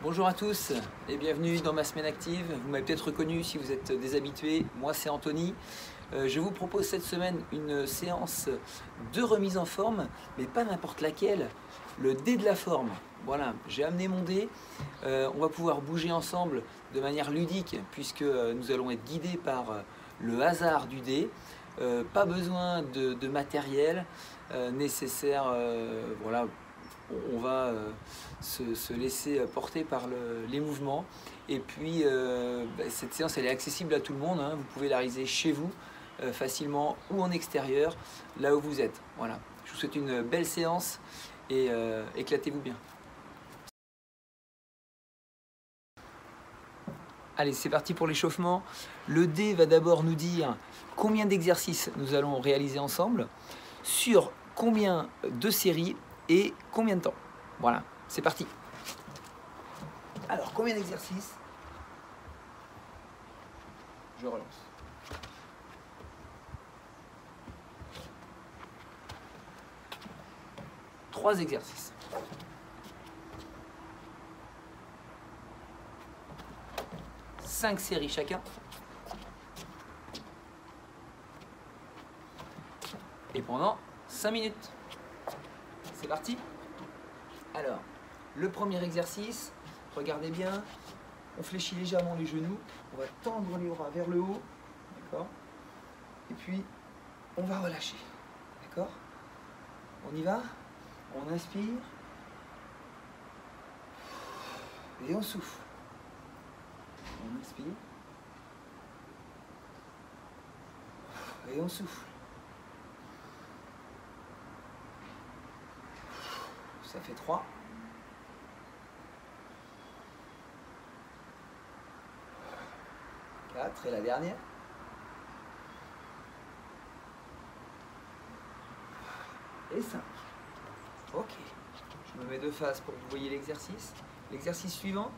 Bonjour à tous et bienvenue dans ma semaine active. Vous m'avez peut-être reconnu si vous êtes des habitués, moi c'est Anthony. Je vous propose cette semaine une séance de remise en forme, mais pas n'importe laquelle, le dé de la forme. Voilà, j'ai amené mon dé, on va pouvoir bouger ensemble de manière ludique puisque nous allons être guidés par le hasard du dé. Pas besoin de matériel nécessaire, voilà. On va se laisser porter par les mouvements. Et puis, cette séance, elle est accessible à tout le monde. Vous pouvez la réaliser chez vous, facilement, ou en extérieur, là où vous êtes. Voilà. Je vous souhaite une belle séance et éclatez-vous bien. Allez, c'est parti pour l'échauffement. Le dé va d'abord nous dire combien d'exercices nous allons réaliser ensemble, sur combien de séries et combien de temps. Voilà, c'est parti. Alors, combien d'exercices? Je relance. Trois exercices. Cinq séries chacun. Et pendant 5 minutes. C'est parti. Alors, le premier exercice, regardez bien, on fléchit légèrement les genoux, on va tendre les bras vers le haut, d'accord? Et puis, on va relâcher, d'accord? On y va? On inspire, et on souffle. On inspire, et on souffle. Ça fait 3. 4 et la dernière. Et 5. Ok. Je me mets de face pour que vous voyez l'exercice. L'exercice suivant,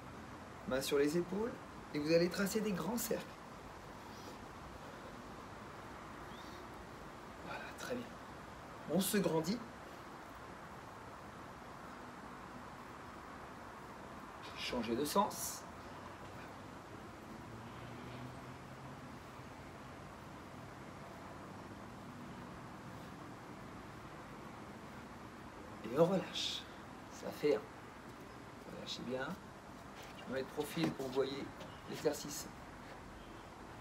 main sur les épaules, et vous allez tracer des grands cercles. Voilà, très bien. On se grandit. Changer de sens. Et on relâche. Ça fait 1. Relâchez bien. Je me mets de profil pour que vous voyez l'exercice.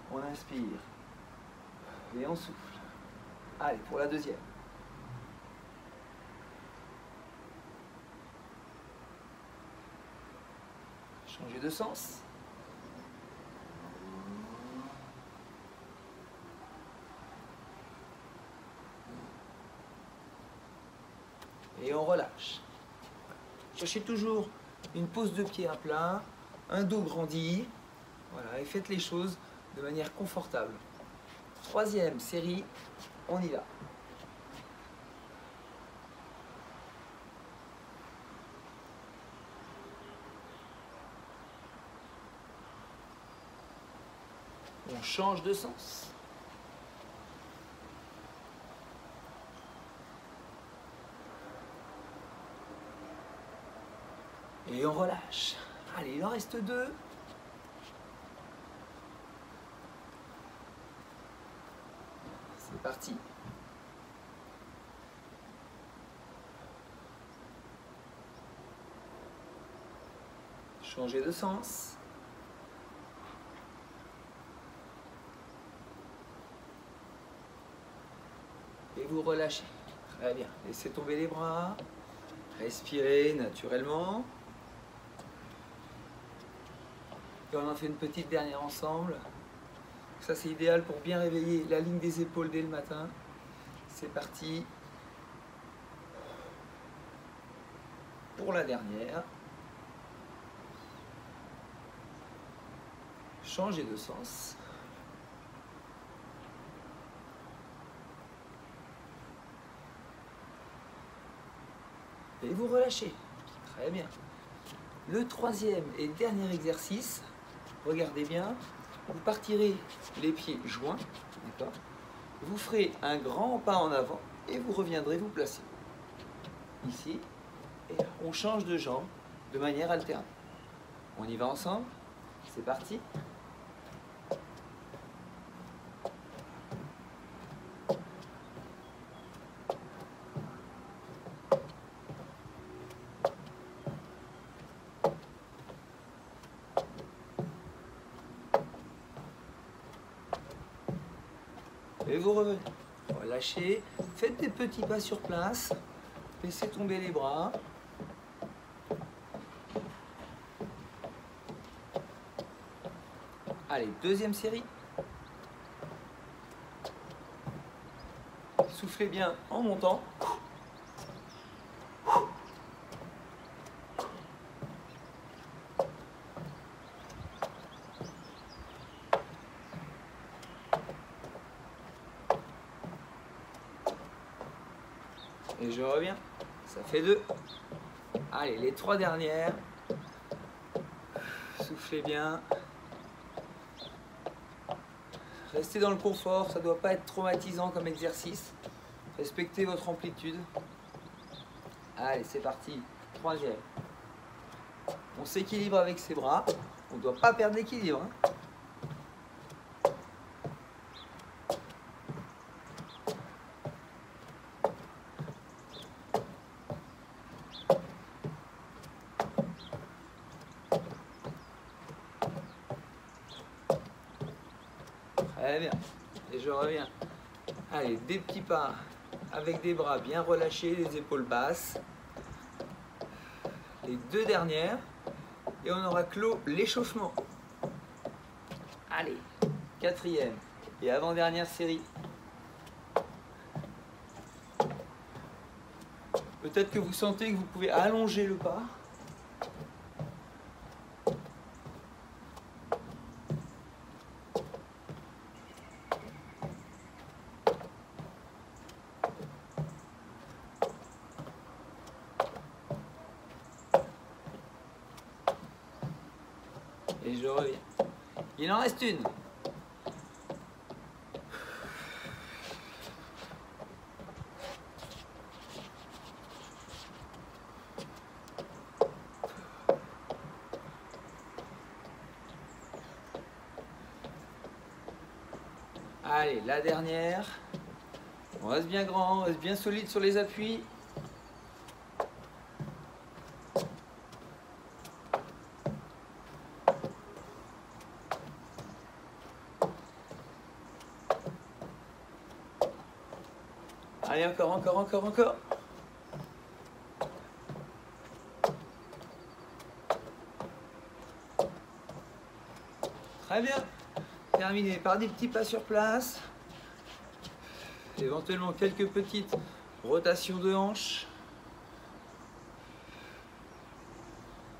On inspire. Et on souffle. Allez, pour la deuxième. Changer de sens. Et on relâche. Cherchez toujours une pose de pied à plat, un dos grandi. Voilà, et faites les choses de manière confortable. Troisième série, on y va. On change de sens. Et on relâche. Allez, il en reste 2. C'est parti. Changer de sens. Et vous relâchez. Très bien. Laissez tomber les bras. Respirez naturellement. Et on en fait une petite dernière ensemble. Ça, c'est idéal pour bien réveiller la ligne des épaules dès le matin. C'est parti. Pour la dernière. Changez de sens. Et vous relâchez. Très bien. Le troisième et dernier exercice, regardez bien, vous partirez les pieds joints, d'accord? Vous ferez un grand pas en avant et vous reviendrez vous placer. Ici, et là, on change de jambe de manière alterne. On y va ensemble. C'est parti. Et vous revenez. Relâchez. Faites des petits pas sur place. Laissez tomber les bras. Allez, deuxième série. Soufflez bien en montant. Et je reviens. Ça fait 2. Allez, les 3 dernières. Soufflez bien. Restez dans le confort, ça ne doit pas être traumatisant comme exercice. Respectez votre amplitude. Allez, c'est parti. 3e. On s'équilibre avec ses bras. On ne doit pas perdre l'équilibre. Très bien. Et je reviens. Allez, des petits pas avec des bras bien relâchés, les épaules basses. Les 2 dernières. Et on aura clos l'échauffement. Allez, 4e et avant-dernière série. Peut-être que vous sentez que vous pouvez allonger le pas. Et je reviens. Il en reste une. Allez, la dernière. On reste bien grand, on reste bien solide sur les appuis. Allez, encore. Très bien. Terminé par des petits pas sur place. Éventuellement quelques petites rotations de hanches.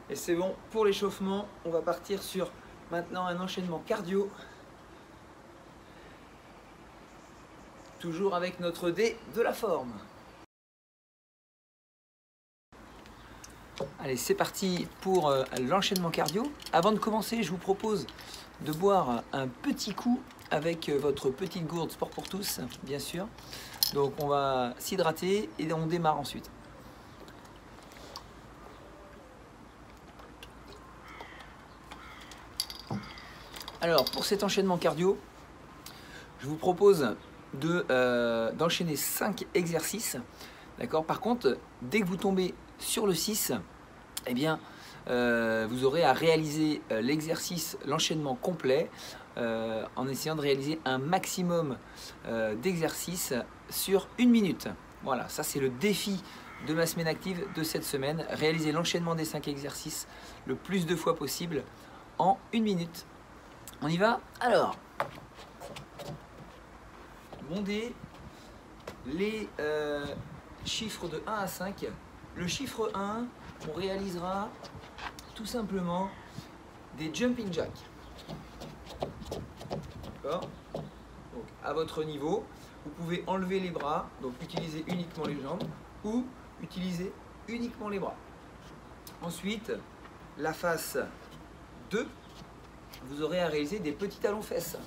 Et c'est bon pour l'échauffement. On va partir sur maintenant un enchaînement cardio. Toujours avec notre dé de la forme. Allez, c'est parti pour l'enchaînement cardio. Avant de commencer, je vous propose de boire un petit coup avec votre petite gourde Sport pour tous, bien sûr. Donc on va s'hydrater et on démarre ensuite. Alors, pour cet enchaînement cardio, je vous propose d'enchaîner 5 exercices. D'accord. Par contre, dès que vous tombez sur le 6, eh bien, vous aurez à réaliser l'exercice, l'enchaînement complet, en essayant de réaliser un maximum d'exercices sur 1 minute. Voilà, ça c'est le défi de ma semaine active de cette semaine. Réaliser l'enchaînement des 5 exercices le plus de fois possible en 1 minute. On y va? Alors, mon dé, les chiffres de 1 à 5. Le chiffre 1, on réalisera tout simplement des jumping jacks. D'accord? Donc, à votre niveau, vous pouvez enlever les bras, donc utiliser uniquement les jambes, ou utiliser uniquement les bras. Ensuite, la face 2, vous aurez à réaliser des petits talons fesses.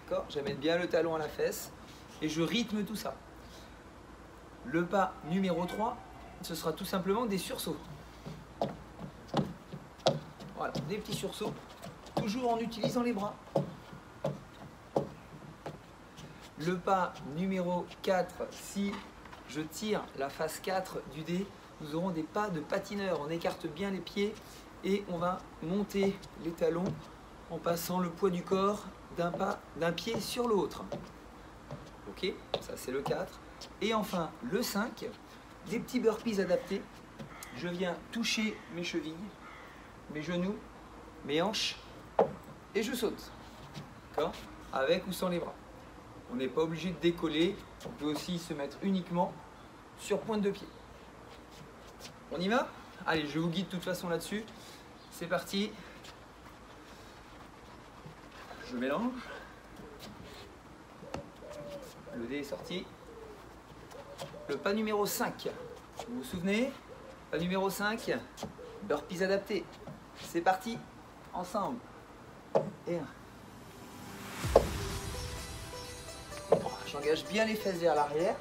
D'accord? J'amène bien le talon à la fesse et je rythme tout ça. Le pas numéro 3, ce sera tout simplement des sursauts. Voilà, des petits sursauts, toujours en utilisant les bras. Le pas numéro 4, si je tire la face 4 du dé, nous aurons des pas de patineur. On écarte bien les pieds et on va monter les talons en passant le poids du corps d'un pied sur l'autre. Ok, ça c'est le 4. Et enfin le 5, des petits burpees adaptés. Je viens toucher mes chevilles, mes genoux, mes hanches et je saute. D'accord ? Avec ou sans les bras. On n'est pas obligé de décoller, on peut aussi se mettre uniquement sur pointe de pied. On y va? Allez, je vous guide de toute façon là-dessus. C'est parti. Je mélange. Le dé est sorti. Le pas numéro 5. Vous vous souvenez? Pas numéro 5. Burpees adaptés. C'est parti. Ensemble. Et un. J'engage bien les fesses vers l'arrière.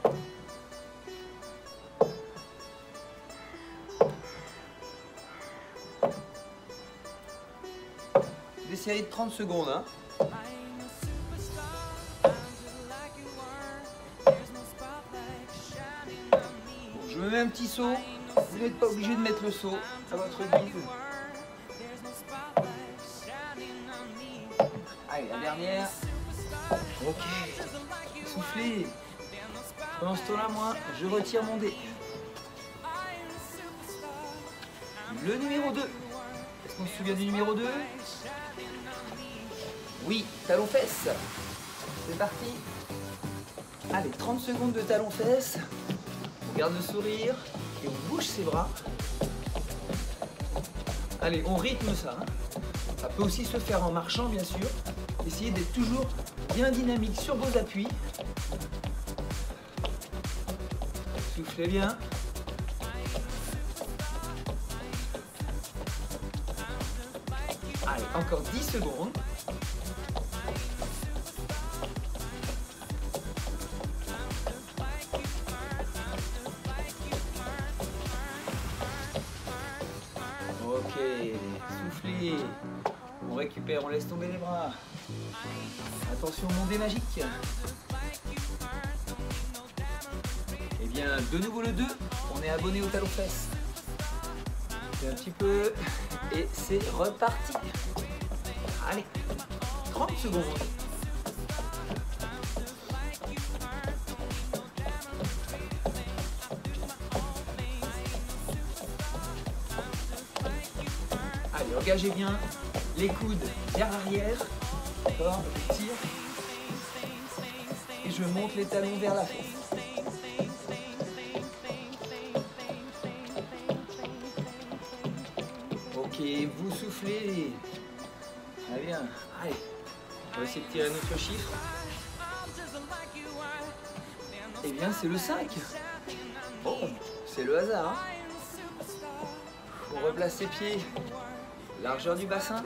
Des séries de 30 secondes. Hein. Bon, je me mets un petit saut. Vous n'êtes pas obligé de mettre le saut à votre guise. Allez, la dernière. Ok. Soufflez. Pendant ce temps-là, moi, je retire mon dé. Le numéro 2. Est-ce qu'on se souvient du numéro 2? Oui, talon-fesses. C'est parti. Allez, 30 secondes de talon-fesses. On garde le sourire et on bouge ses bras. Allez, on rythme ça. Hein. Ça peut aussi se faire en marchant, bien sûr. Essayez d'être toujours bien dynamique sur vos appuis. Soufflez bien. Allez, encore 10 secondes. Ok, soufflez. On récupère, on laisse tomber les bras. Attention, mon dé magique. Et bien, de nouveau le 2, on est abonné au talon-fesses. C'est un petit peu et c'est reparti. Allez, 30 secondes. Allez, engagez bien les coudes vers l'arrière. D'accord, je tire. Et je monte les talons vers la fesse. Ok, vous soufflez. Très bien. Allez, on va essayer de tirer notre chiffre. Eh bien, c'est le 5. Oh, c'est le hasard. Hein. On replace ses pieds. Largeur du bassin.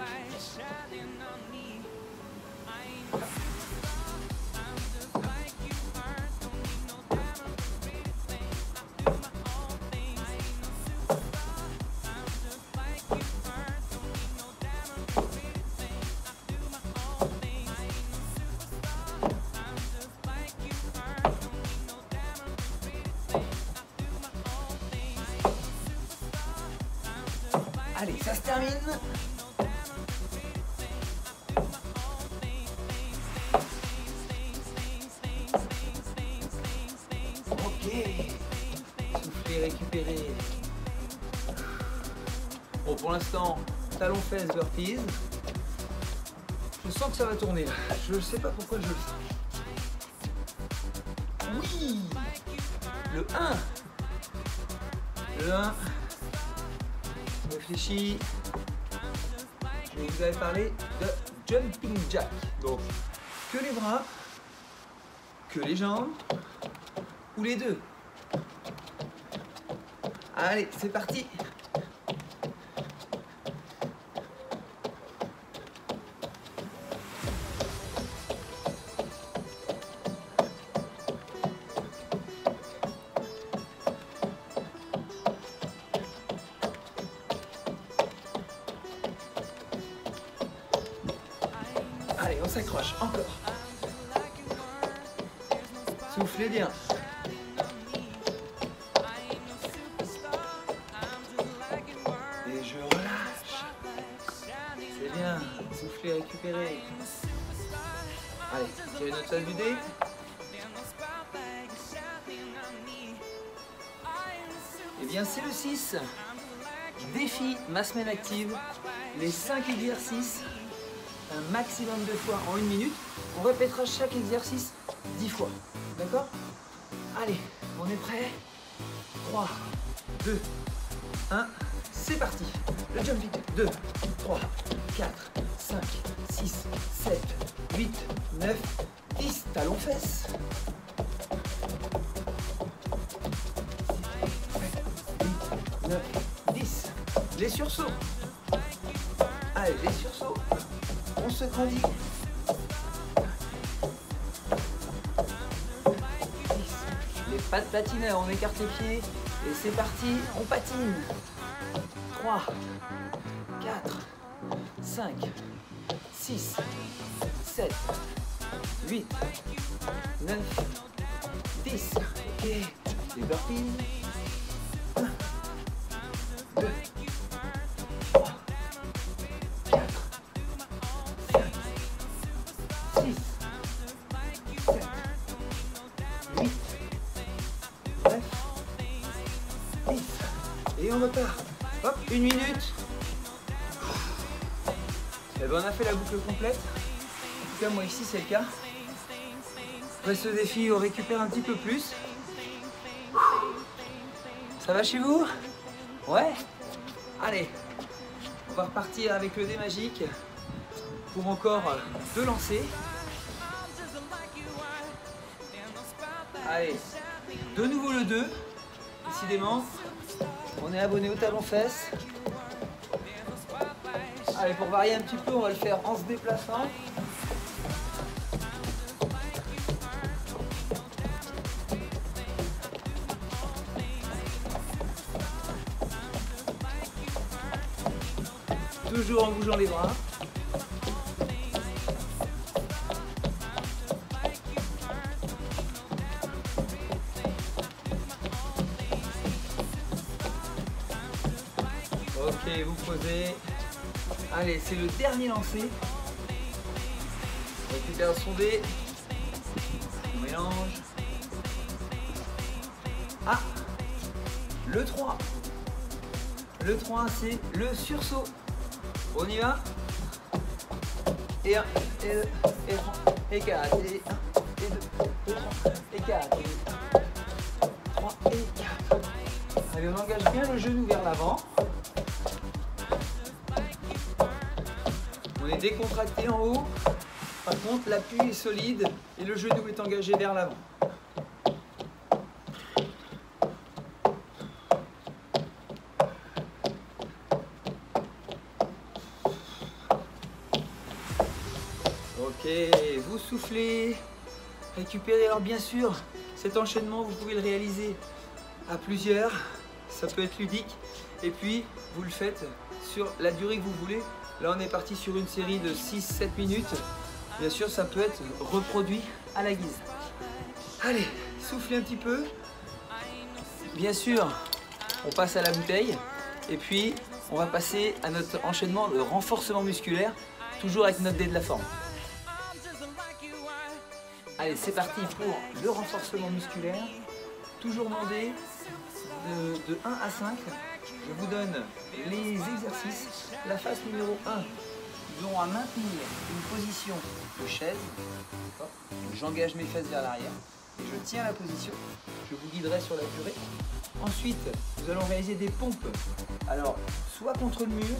Allez, ça se termine. Ok. Soufflez, récupérez. Bon, pour l'instant, talon-fesses, burpees. Je sens que ça va tourner là. Je ne sais pas pourquoi je le sens. Oui. Le 1. Le 1. Réfléchis. Je vous avais parlé de jumping jack. Donc, que les bras, que les jambes, ou les deux. Allez, c'est parti. Allez, on s'accroche, encore. Soufflez bien. Et je relâche. C'est bien. Soufflez, récupérez. Allez, tirez notre tasse du dé. Et bien, c'est le 6. Défi ma semaine active. Les 5 exercices, un maximum de fois en 1 minute. On répétera chaque exercice 10 fois. D'accord? Allez, on est prêt? 3, 2, 1, c'est parti. Le jumping. 2, 3, 4, 5, 6, 7, 8, 9, 10. Talons fesses. 9, 10. Les sursauts. Allez, les sursauts. On se grandit. 10. Les pas de patineur, on écarte les pieds. Et c'est parti, on patine. 3, 4, 5, 6, 7, 8, 9, 10. Ok, les burpees. 1, 2, 3, 4, 5, 6, 7, 8, 9, 10. Et on repart. Hop, 1 minute. Et ben on a fait la boucle complète. En tout cas, moi ici, c'est le cas. Après ce défi, on récupère un petit peu plus. Ça va chez vous? Ouais? Allez, on va repartir avec le dé magique pour encore 2 lancers. Allez, de nouveau le 2. Décidément, on est abonné au talon fesses. Allez, pour varier un petit peu, on va le faire en se déplaçant. Toujours en bougeant les bras. Ok, vous posez. Allez, c'est le dernier lancer. On récupère son dé. On mélange. Ah, le 3. Le 3, c'est le sursaut. On y va. Et 1, et 2, et 3, et 4, et 1, et 2, et 3, et 4, et 3, et 4. Allez, on engage bien le genou vers l'avant. On est décontracté en haut. Par contre, l'appui est solide et le genou est engagé vers l'avant. Ok, vous soufflez, récupérez. Alors bien sûr, cet enchaînement, vous pouvez le réaliser à plusieurs. Ça peut être ludique. Et puis, vous le faites sur la durée que vous voulez. Là, on est parti sur une série de 6-7 minutes. Bien sûr, ça peut être reproduit à la guise. Allez, soufflez un petit peu. Bien sûr, on passe à la bouteille. Et puis, on va passer à notre enchaînement de renforcement musculaire, toujours avec notre dé de la forme. Allez, c'est parti pour le renforcement musculaire. Toujours mon dé de 1 à 5. Je vous donne les exercices. La phase numéro 1, nous aurons à maintenir une position de chaise. J'engage mes fesses vers l'arrière et je tiens la position. Je vous guiderai sur la durée. Ensuite, nous allons réaliser des pompes. Alors, soit contre le mur,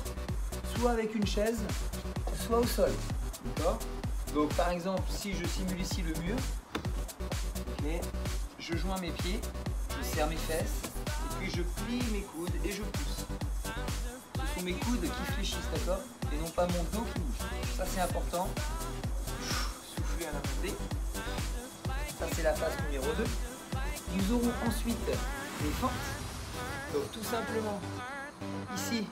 soit avec une chaise, soit au sol. D'accord ? Donc, par exemple, si je simule ici le mur, okay, je joins mes pieds, je serre mes fesses, et puis je plie mes coudes et je pousse. Ce sont mes coudes qui fléchissent, d'accord? Et non pas mon dos qui bouge. Ça, c'est important. Soufflez à la montée. Ça, c'est la phase numéro 2. Nous aurons ensuite les fentes. Donc, tout simplement, ici,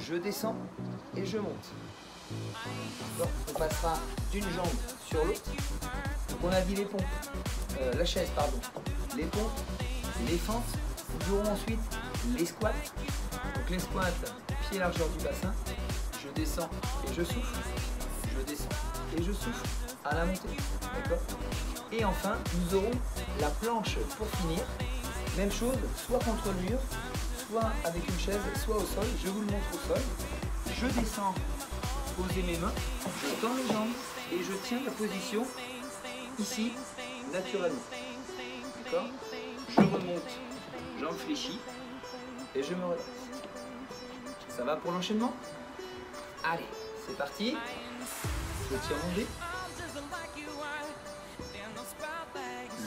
je descends et je monte. Donc, on passera d'une jambe sur l'autre. Donc on a dit les pompes, la chaise pardon, les pompes, les fentes. Nous aurons ensuite les squats. Donc les squats, pied largeur du bassin. Je descends et je souffle. Je descends et je souffle à la montée. D'accord. Et enfin, nous aurons la planche pour finir. Même chose, soit contre le mur, soit avec une chaise, soit au sol. Je vous le montre au sol. Je descends, poser mes mains, je tends les jambes et je tiens la position ici, naturellement. D'accord. Je remonte, jambes fléchies et je me redresse. Ça va pour l'enchaînement? Allez, c'est parti. Je tire mon dé.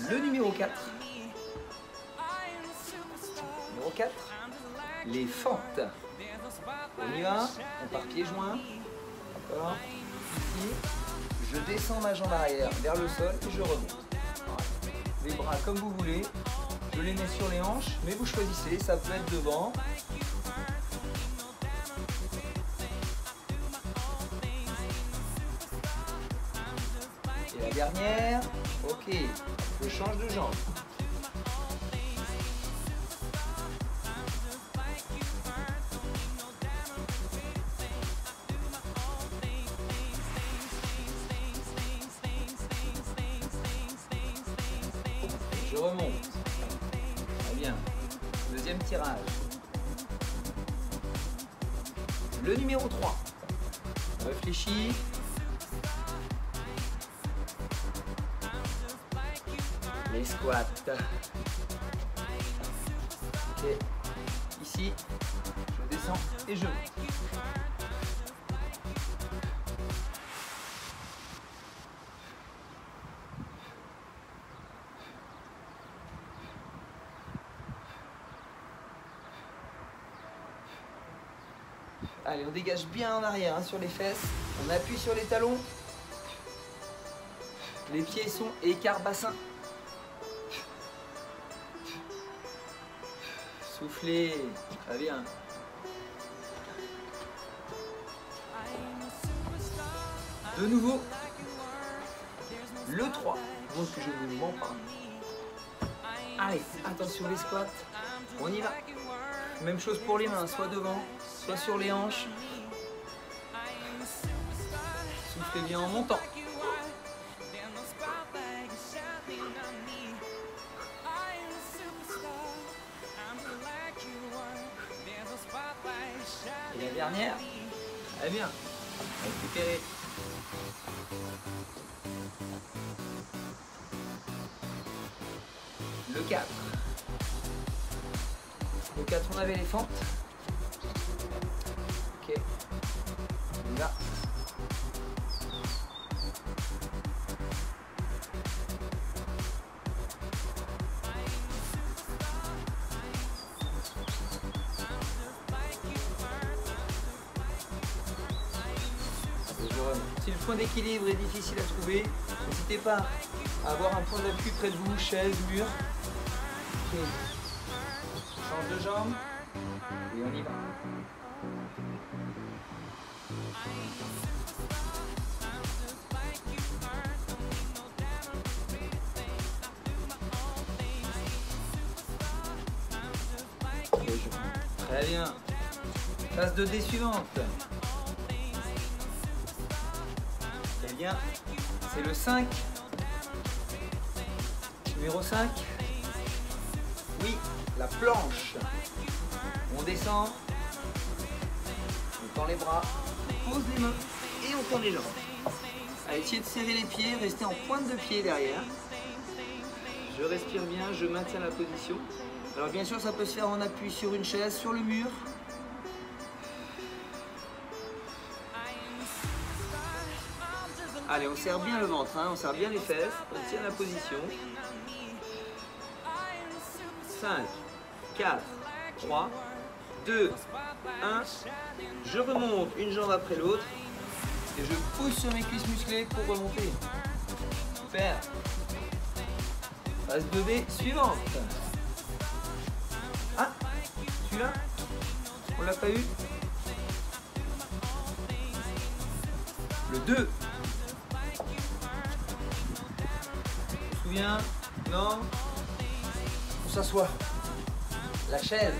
Le numéro 4. Numéro 4. Les fentes. On y va. On part pieds joints. D'accord. Ici. Je descends ma jambe arrière vers le sol et je remonte. Voilà. Les bras comme vous voulez. Je les mets sur les hanches, mais vous choisissez. Ça peut être devant. Et la dernière. Ok. Je change de jambe. Je remonte. Très bien. Deuxième tirage. Le numéro 3. Réfléchis. Les squats. Ok. Ici, je descends et je monte. Allez, on dégage bien en arrière hein, sur les fesses. On appuie sur les talons. Les pieds sont écart bassin. Soufflez. Très bien. De nouveau. Le 3. Donc je ne mens pas. Allez, attention les squats. On y va. Même chose pour les mains, soit devant, soit sur les hanches. Soufflez bien en montant. Et la dernière, très bien. Récupérez. Le 4. Le 4, on avait les fentes. Ok. On y va. Si le point d'équilibre est difficile à trouver, n'hésitez pas à avoir un point d'appui près de vous, chaise, mur. Okay. Change de jambe et on y va. Très bien. Phase de dé suivante. Très bien. C'est le 5. Numéro 5. Oui, la planche. On descend. On tend les bras. On pose les mains et on tend les jambes. Allez, essayez de serrer les pieds. Restez en pointe de pied derrière. Je respire bien. Je maintiens la position. Alors bien sûr, ça peut se faire en appui sur une chaise, sur le mur. Allez, on serre bien le ventre, hein, on serre bien les fesses, on tient la position. 5, 4, 3, 2, 1. Je remonte une jambe après l'autre et je pousse sur mes cuisses musclées pour remonter. Super. Phase 2B suivante. Ah, celui-là, on l'a pas eu. Le 2. bien. Non. On s'assoit. La chaise,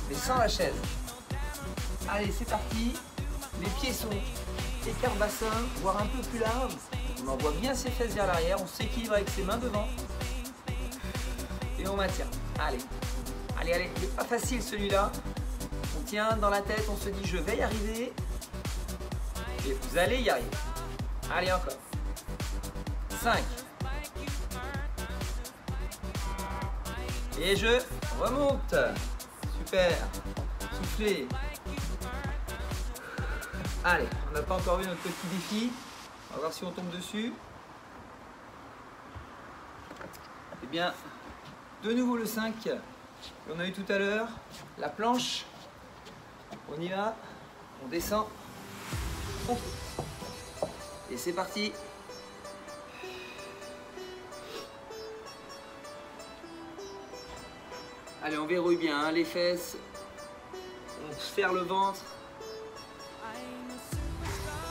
mais sans la chaise. Allez, c'est parti. Les pieds sont écart bassin, voire un peu plus large. On envoie bien ses fesses vers l'arrière. On s'équilibre avec ses mains devant. Et on maintient. Allez. Allez, allez. Il n'est pas facile celui-là. On tient dans la tête. On se dit je vais y arriver. Et vous allez y arriver. Allez, encore. 5. Et je remonte. Super. Soufflez. Allez, on n'a pas encore vu notre petit défi. On va voir si on tombe dessus. Eh bien, de nouveau le 5 qu'on a eu tout à l'heure. La planche. On y va. On descend. Et c'est parti. Allez, on verrouille bien hein, les fesses. On serre le ventre.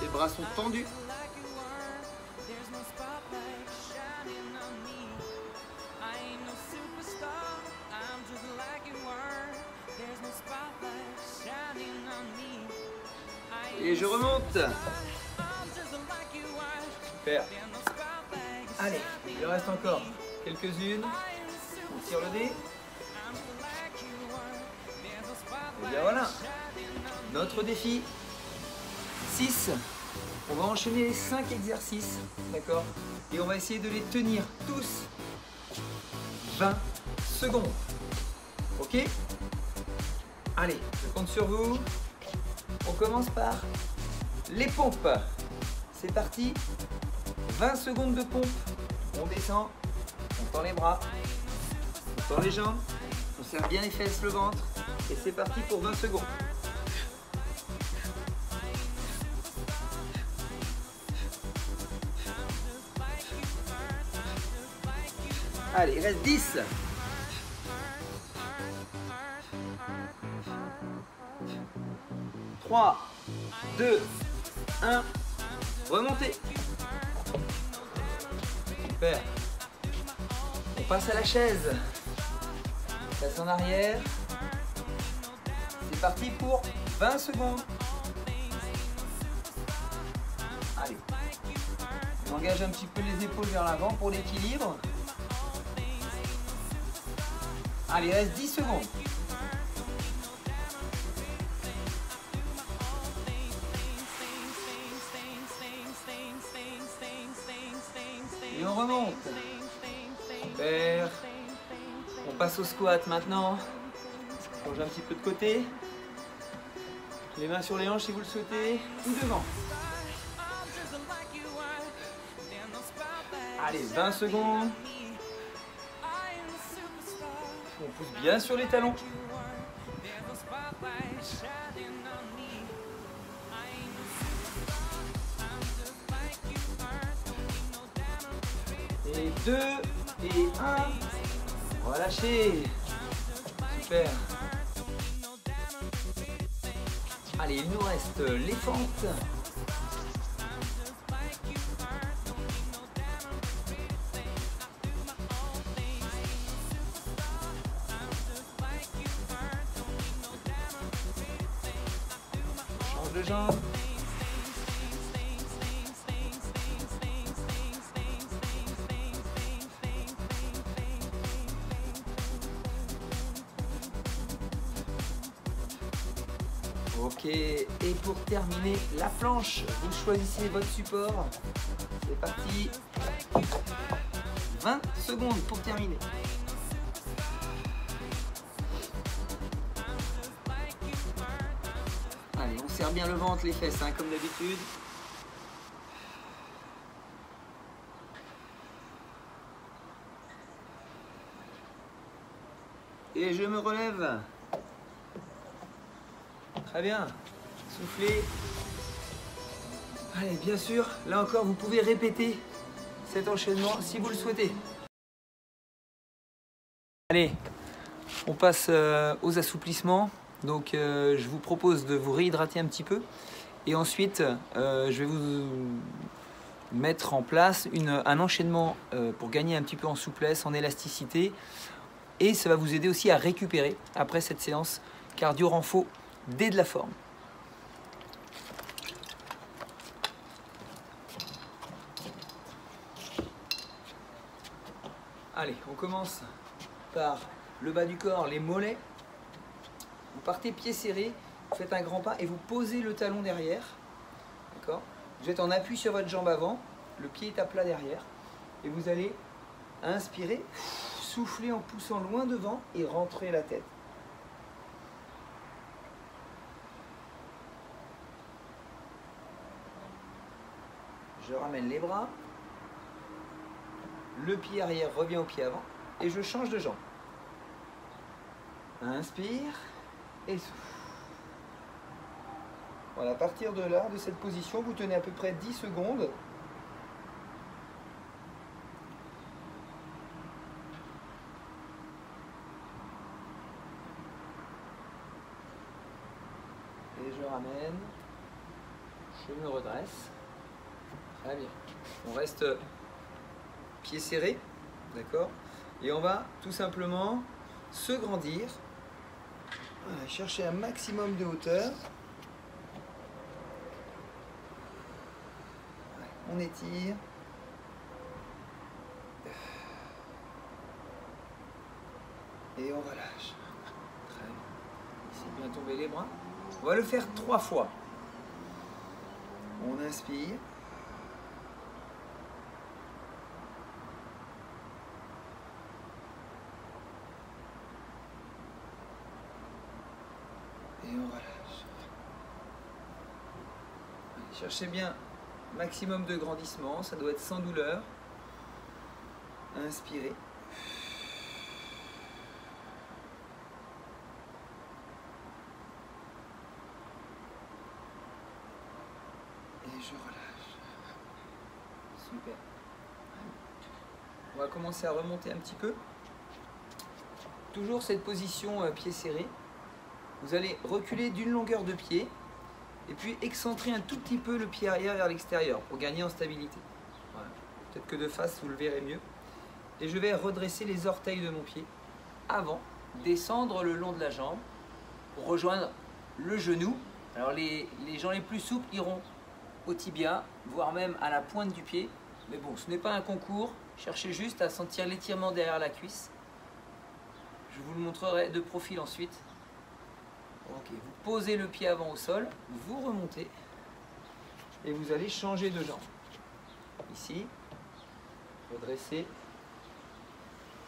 Les bras sont tendus. Et je remonte. Super. Allez, il reste encore quelques-unes. On tire le dé. Et bien voilà. Notre défi. 6. On va enchaîner les 5 exercices. D'accord? Et on va essayer de les tenir tous 20 secondes. Ok? Allez, je compte sur vous. On commence par les pompes. C'est parti. 20 secondes de pompe. On descend. On tend les bras. On tend les jambes. On serre bien les fesses, le ventre. Et c'est parti pour 20 secondes. Allez, il reste 10. Trois, 2, 1. Remontez. Super. On passe à la chaise. Passe en arrière. C'est parti pour 20 secondes. Allez. On engage un petit peu les épaules vers l'avant pour l'équilibre. Allez, il reste 10 secondes. Et on remonte. Super. On passe au squat maintenant. On change un petit peu de côté. Les mains sur les hanches si vous le souhaitez. Ou devant. Allez, 20 secondes. On pousse bien sur les talons. Et 2 et 1. Relâchez. Super. Allez, il nous reste les fentes. Change de jambe. Ok, et pour terminer la planche, vous choisissez votre support. C'est parti. 20 secondes pour terminer. Allez, on serre bien le ventre, les fesses, hein, comme d'habitude. Et je me relève. Très bien. Soufflez. Allez, bien sûr, là encore, vous pouvez répéter cet enchaînement si vous le souhaitez. Allez, on passe aux assouplissements. Donc, je vous propose de vous réhydrater un petit peu. Et ensuite, je vais vous mettre en place un enchaînement pour gagner un petit peu en souplesse, en élasticité. Et ça va vous aider aussi à récupérer après cette séance cardio-renfo dès de la forme. Allez, on commence par le bas du corps, les mollets. Vous partez pieds serrés, vous faites un grand pas et vous posez le talon derrière. D'accord ? Vous êtes en appui sur votre jambe avant, le pied est à plat derrière. Et vous allez inspirer, souffler en poussant loin devant et rentrer la tête. Je ramène les bras. Le pied arrière revient au pied avant et je change de jambe. Inspire et souffle. Voilà, à partir de là, de cette position, vous tenez à peu près 10 secondes. Et je ramène. Je me redresse. Très bien. On reste pieds serrés, d'accord? Et on va tout simplement se grandir. Voilà, chercher un maximum de hauteur. On étire. Et on relâche. Très bien. Laissez bien tomber les bras. On va le faire 3 fois. On inspire. Et on relâche. Allez, cherchez bien maximum de grandissement, ça doit être sans douleur. Inspirez. Et je relâche. Super. On va commencer à remonter un petit peu. Toujours cette position pied serré. Vous allez reculer d'une longueur de pied et puis excentrer un tout petit peu le pied arrière vers l'extérieur pour gagner en stabilité. Voilà. Peut-être que de face vous le verrez mieux. Et je vais redresser les orteils de mon pied avant, descendre le long de la jambe pour rejoindre le genou. Alors les gens les plus souples iront au tibia, voire même à la pointe du pied. Mais bon, ce n'est pas un concours. Cherchez juste à sentir l'étirement derrière la cuisse. Je vous le montrerai de profil ensuite. Ok, vous posez le pied avant au sol, vous remontez et vous allez changer de jambe. Ici, redressez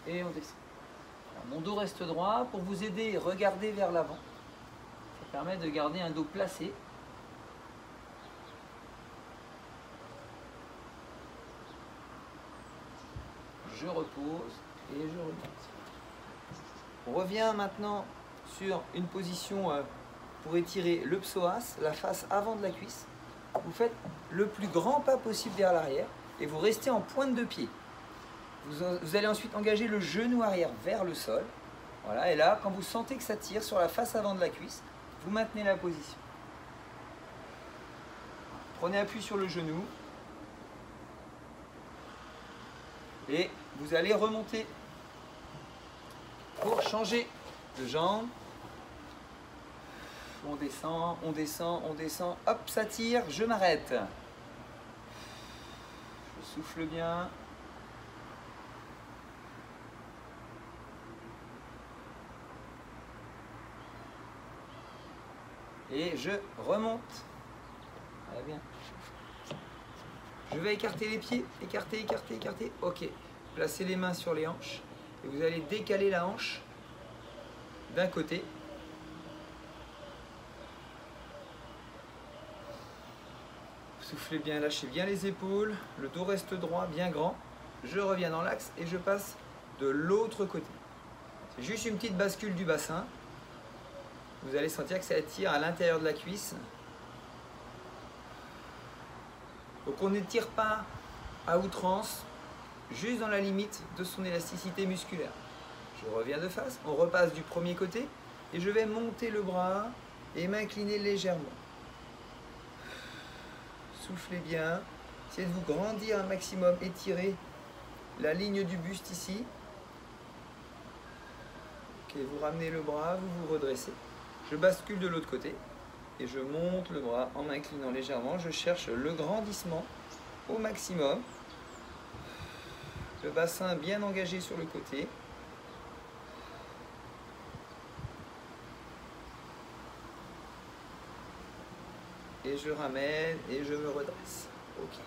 et on descend. Alors, mon dos reste droit. Pour vous aider, regardez vers l'avant. Ça permet de garder un dos placé. Je repose et je remonte. On revient maintenant sur une position pour étirer le psoas, la face avant de la cuisse. Vous faites le plus grand pas possible vers l'arrière et vous restez en pointe de pied. Vous allez ensuite engager le genou arrière vers le sol. Voilà, et là, quand vous sentez que ça tire sur la face avant de la cuisse, vous maintenez la position. Prenez appui sur le genou. Et vous allez remonter pour changer de jambe. On descend, on descend, on descend. Hop, ça tire, je m'arrête. Je souffle bien. Et je remonte. Très bien. Je vais écarter les pieds. Écarter, écarter, écarter. Ok. Placez les mains sur les hanches. Et vous allez décaler la hanche d'un côté. Soufflez bien, lâchez bien les épaules. Le dos reste droit, bien grand. Je reviens dans l'axe et je passe de l'autre côté. C'est juste une petite bascule du bassin. Vous allez sentir que ça tire à l'intérieur de la cuisse. Donc on n'étire pas à outrance, juste dans la limite de son élasticité musculaire. Je reviens de face, on repasse du premier côté et je vais monter le bras et m'incliner légèrement. Soufflez bien, Essayez de vous grandir un maximum, étirer la ligne du buste ici. Ok, vous ramenez le bras, vous vous redressez. Je bascule de l'autre côté et je monte le bras en m'inclinant légèrement. Je cherche le grandissement au maximum. Le bassin bien engagé sur le côté. Et je ramène et je me redresse. Ok.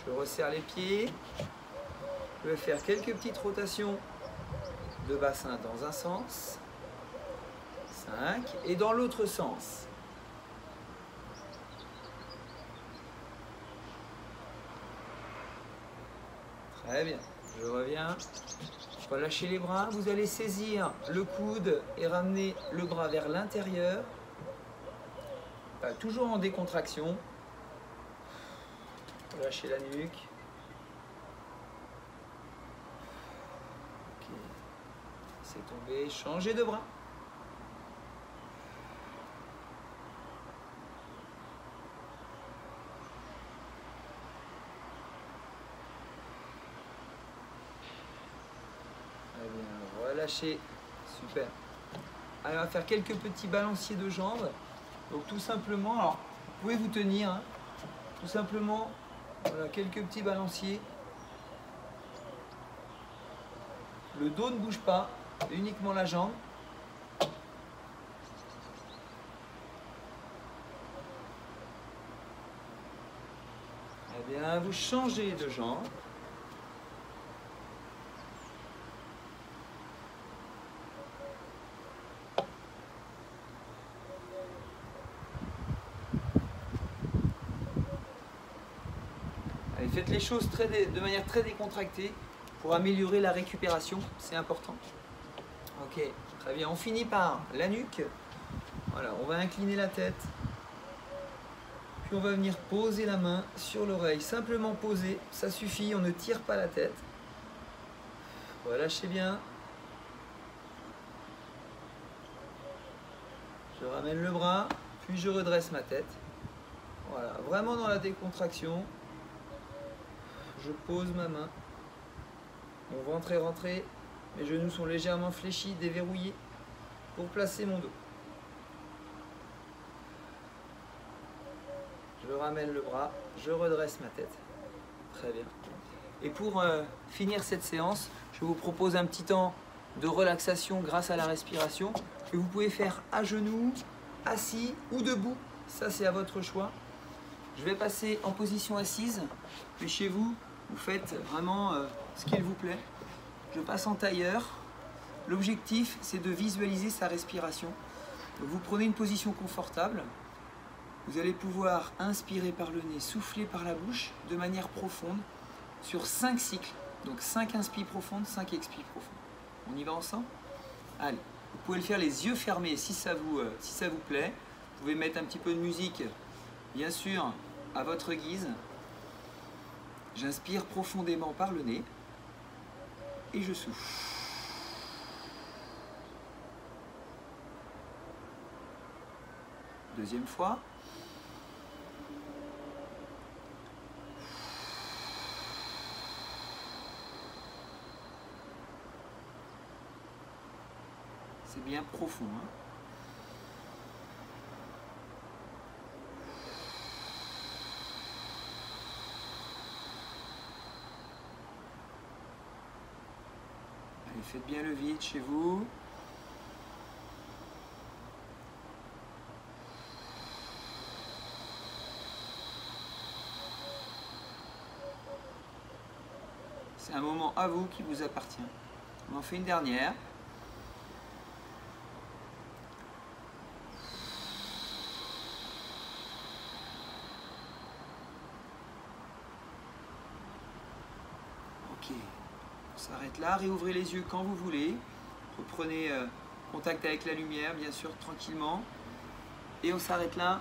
Je resserre les pieds. Je vais faire quelques petites rotations de bassin dans un sens. 5. Et dans l'autre sens. Très bien. Je reviens. Relâchez les bras. Vous allez saisir le coude et ramener le bras vers l'intérieur. Toujours en décontraction. Relâchez la nuque. Ok. Laissez tomber. Changez de bras. Très bien. Relâchez. Super. Allez, on va faire quelques petits balanciers de jambes. Donc tout simplement, alors vous pouvez vous tenir, hein, tout simplement, voilà, quelques petits balanciers. Le dos ne bouge pas, uniquement la jambe. Eh bien, vous changez de jambe. Faites les choses de manière très décontractée pour améliorer la récupération, c'est important. Ok, très bien. On finit par la nuque. Voilà, on va incliner la tête. Puis on va venir poser la main sur l'oreille. Simplement poser, ça suffit, on ne tire pas la tête. Relâchez bien. Je ramène le bras, puis je redresse ma tête. Voilà, vraiment dans la décontraction. Je pose ma main, mon ventre est rentré, mes genoux sont légèrement fléchis, déverrouillés pour placer mon dos. Je ramène le bras, je redresse ma tête. Très bien. Et pour finir cette séance, je vous propose un petit temps de relaxation grâce à la respiration que vous pouvez faire à genoux, assis ou debout. Ça, c'est à votre choix. Je vais passer en position assise, mais chez vous, vous faites vraiment ce qu'il vous plaît. Je passe en tailleur. L'objectif, c'est de visualiser sa respiration. Donc, vous prenez une position confortable. Vous allez pouvoir inspirer par le nez, souffler par la bouche de manière profonde sur 5 cycles. Donc 5 inspires profondes, 5 expires profondes. On y va ensemble? Allez, vous pouvez le faire les yeux fermés si ça vous plaît. Vous pouvez mettre un petit peu de musique, bien sûr, à votre guise. J'inspire profondément par le nez et je souffle. Deuxième fois. C'est bien profond, hein? Allez, faites bien le vide chez vous. C'est un moment à vous qui vous appartient. On en fait une dernière. Ok, on s'arrête là, réouvrez les yeux quand vous voulez. Reprenez contact avec la lumière, bien sûr, tranquillement. Et on s'arrête là.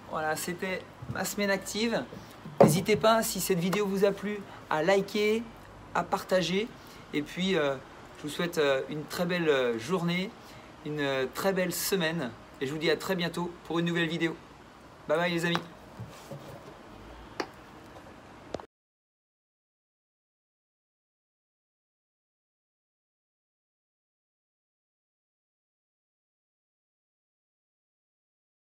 Voilà, c'était ma semaine active. N'hésitez pas, si cette vidéo vous a plu, à liker, à partager. Et puis, je vous souhaite une très belle journée, une très belle semaine. Et je vous dis à très bientôt pour une nouvelle vidéo. Bye bye les amis.